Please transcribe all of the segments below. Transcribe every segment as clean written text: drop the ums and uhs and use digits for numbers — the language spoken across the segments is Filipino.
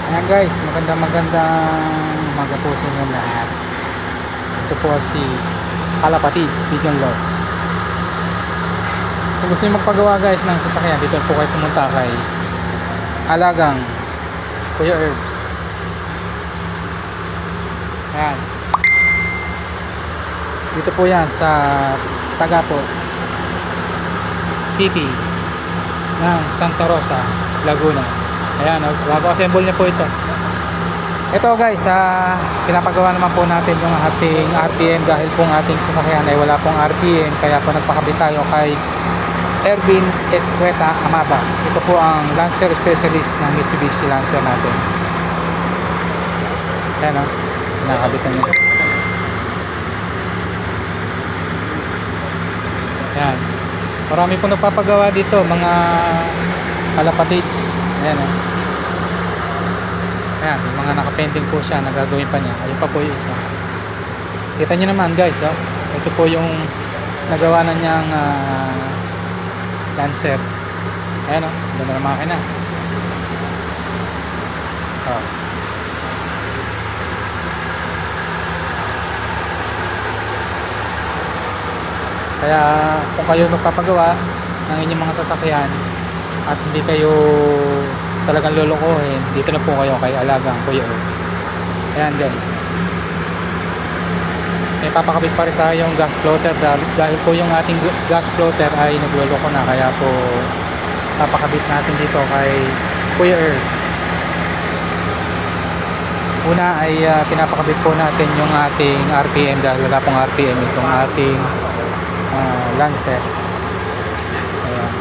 Ayan guys, magandang umaga po sa inyo lahat. Ito po si Kalapatids Pigeon Lord. Kung gusto nyo magpagawa guys ng sasakyan, dito po kayo pumunta kay Alagang Kuya Herbs. Ayan. Dito po yan sa Tagapo City ng Santa Rosa, Laguna. Ayan, bago-assemble niya po ito. Ito guys, pinapagawa naman po natin yung ating RPM dahil pong ating sasakyan ay wala pong RPM, kaya po nagpakabit tayo kay Ervin Escueta Amaba. Ito po ang Lancer Specialist ng Mitsubishi Lancer natin. Ayan o, nakabitan niya. Ayan, marami po nagpapagawa dito, mga kalapatids. Ayan o. Ayan, yung mga nakapending po siya, nagagawin pa niya. Ayun pa po yung isa. Kita nyo naman guys, oh. Ito po yung nagawa na niyang Lancer. Ayan o, ganda ng makina. Oh. Kaya kung kayo magpapagawa ng inyong mga sasakyan at hindi kayo talagang lulukuhin, dito na po kayo kay Alagang Kuya Herbs. Ayan guys, may papakabit pa rin tayong gas floater dahil po yung ating gas floater ay nagluloko na, kaya po papakabit natin dito kay Kuya Herbs. Una ay pinapakabit po natin yung ating RPM dahil wala pong RPM itong ating Lancer. Ayan.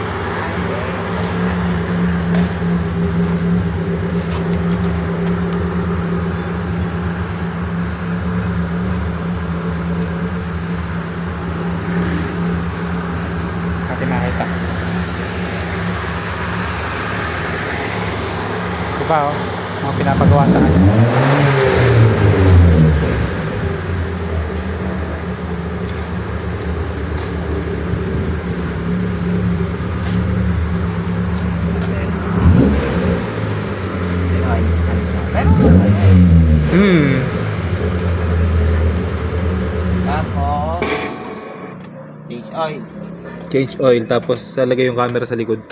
Natin makita. Ito pa oh, mga pinapagawa sa kanya. Tapos change oil. Change oil, tapos lalagay yung camera sa likod.